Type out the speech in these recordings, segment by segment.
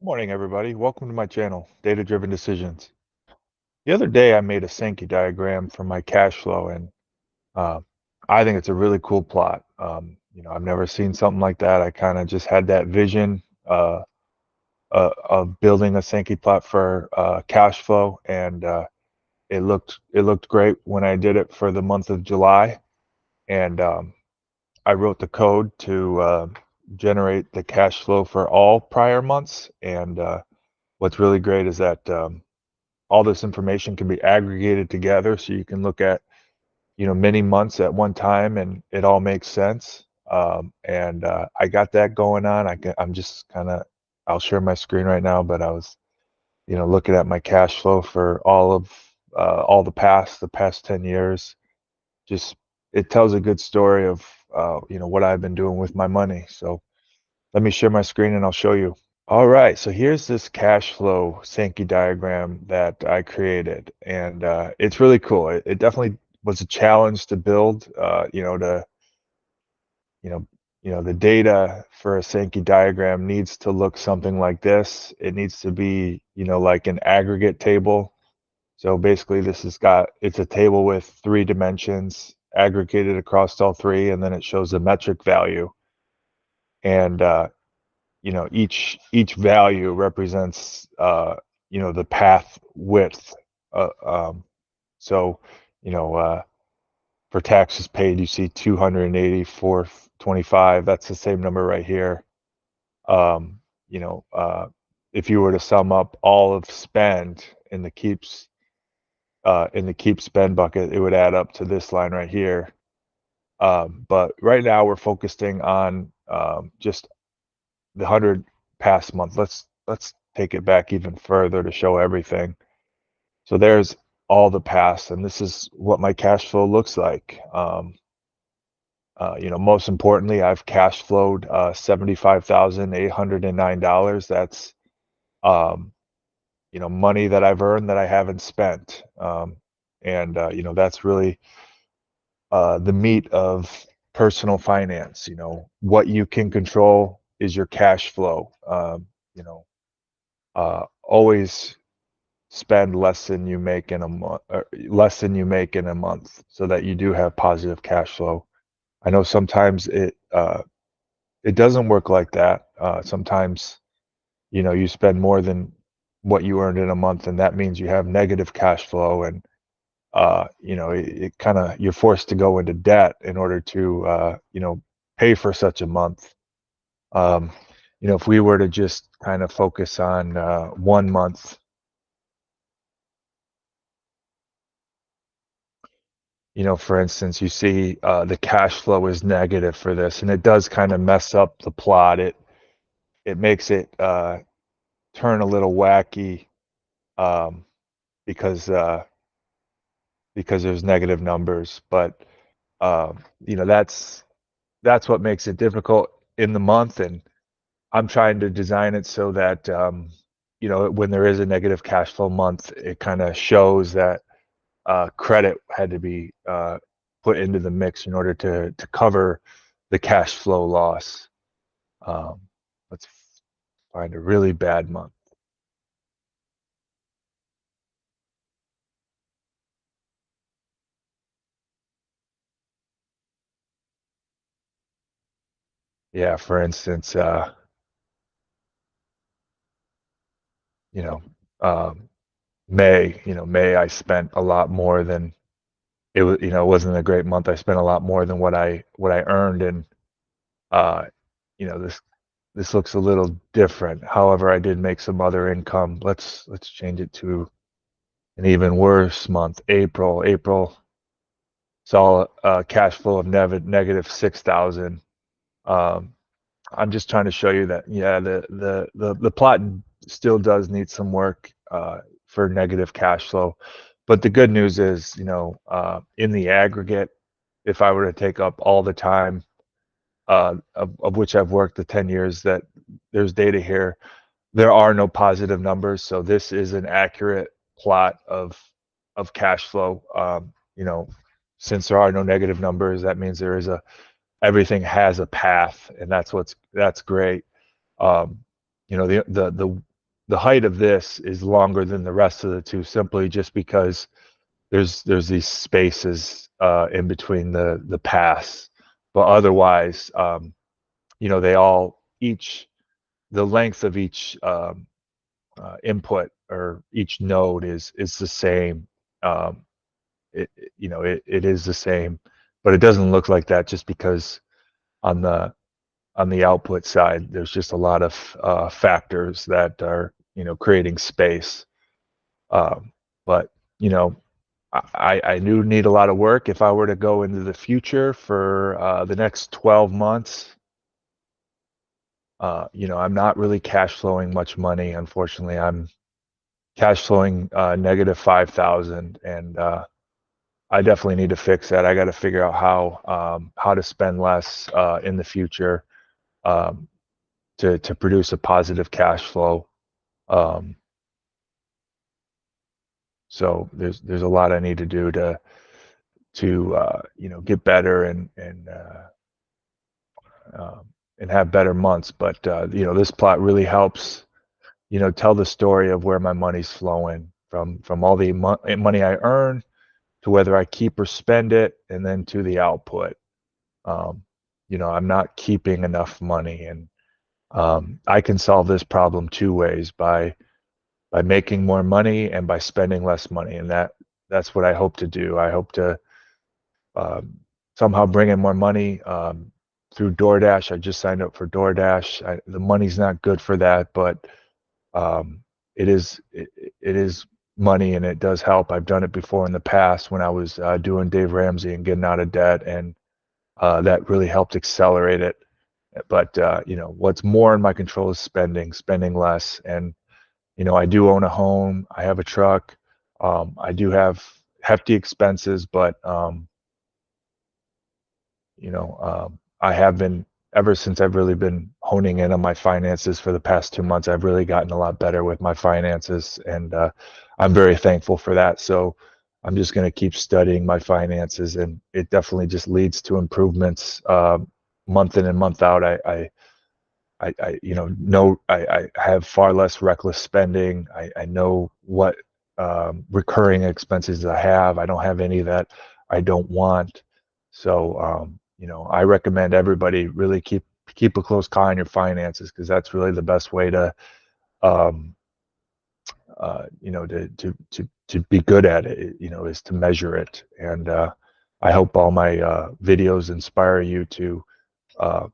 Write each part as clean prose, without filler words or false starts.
Morning, everybody. Welcome to my channel, Data Driven Decisions. The other day, I made a Sankey diagram for my cash flow, and uh, I think it's a really cool plot. I've never seen something like that. I kind of just had that vision of building a Sankey plot for cash flow, and it looked great when I did it for the month of July. And I wrote the code to generate the cash flow for all prior months. And what's really great is that all this information can be aggregated together so you can look at many months at one time and it all makes sense. And I got that going on. I'm just kind of, I'll share my screen right now, but I was looking at my cash flow for all the past 10 years. Just it tells a good story of what I've been doing with my money. So let me share my screen and I'll show you. All right, so here's this cash flow Sankey diagram that I created, and it's really cool. It definitely was a challenge to build. You know, the data for a Sankey diagram needs to look something like this. It needs to be, like an aggregate table. So basically, it's a table with 3 dimensions aggregated across all three, and then it shows a metric value. And each value represents the path width. Uh, um, so you know for taxes paid, you see 284.25. That's the same number right here. um, you know if you were to sum up all of spend in the keep spend bucket, it would add up to this line right here. But right now we're focusing on just the 100 past month. Let's take it back even further to show everything. So there's all the past, and this is what my cash flow looks like. Most importantly, I've cash flowed $75,809. That's money that I've earned that I haven't spent. And that's really the meat of personal finance. What you can control is your cash flow. Always spend less than you make in a month, so that you do have positive cash flow. I know sometimes it doesn't work like that. Sometimes you spend more than what you earned in a month, and that means you have negative cash flow, and it kind of, you're forced to go into debt in order to pay for such a month. um, if we were to just kind of focus on one month, for instance, you see the cash flow is negative for this, and it does kind of mess up the plot. It makes it turn a little wacky, um, because there's negative numbers. But that's what makes it difficult in the month, and I'm trying to design it so that when there is a negative cash flow month, it kind of shows that credit had to be put into the mix in order to cover the cash flow loss. Um, let's find a really bad month. Yeah, for instance, you know, um, May, I spent a lot more than it was. It wasn't a great month. I spent a lot more than what I earned, and uh, this looks a little different. However, I did make some other income. Let's change it to an even worse month. April saw a cash flow of negative 6,000. Um, I'm just trying to show you that, yeah, the plot still does need some work for negative cash flow. But the good news is, in the aggregate, if I were to take up all the time of which I've worked the 10 years that there's data here, there are no positive numbers. So this is an accurate plot of cash flow. Since there are no negative numbers, that means everything has a path, and that's great. Um, the the height of this is longer than the rest of the two, simply just because there's these spaces in between the paths. But otherwise, they all each the length of each input or each node is the same. Um, it is the same, but it doesn't look like that just because on the output side, there's just a lot of factors that are creating space. But you know, I do need a lot of work if I were to go into the future for the next 12 months. I'm not really cash flowing much money. Unfortunately, I'm cash flowing negative 5,000, and I definitely need to fix that. I got to figure out how to spend less in the future um, to produce a positive cash flow. Um, so there's a lot I need to do to get better and have better months. But this plot really helps tell the story of where my money's flowing from all the money I earn to whether I keep or spend it, and then to the output. Um, I'm not keeping enough money, and I can solve this problem two ways: by making more money and by spending less money, and that's what I hope to do. I hope to um, somehow bring in more money through DoorDash. I just signed up for DoorDash. The money's not good for that, but um, it is money, and it does help. I've done it before in the past when I was doing Dave Ramsey and getting out of debt, and that really helped accelerate it. But what's more in my control is spending less. And I do own a home. I have a truck. I do have hefty expenses, but I have been, ever since I've really been honing in on my finances for the past 2 months, I've really gotten a lot better with my finances, and I'm very thankful for that. So I'm just going to keep studying my finances, and it definitely just leads to improvements month in and month out. I have far less reckless spending. I know what recurring expenses I have. I don't have any that I don't want. So, I recommend everybody really keep a close eye on your finances, because that's really the best way to, um, to be good at it. Is to measure it. And I hope all my videos inspire you to uh,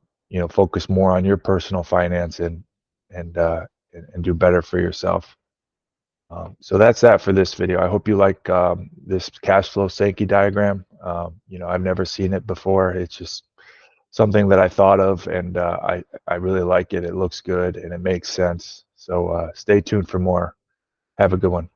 focus more on your personal finance and do better for yourself. So that's that for this video. I hope you like this cash flow Sankey diagram. I've never seen it before. It's just something that I thought of, and I really like it. It looks good and it makes sense. So stay tuned for more. Have a good one.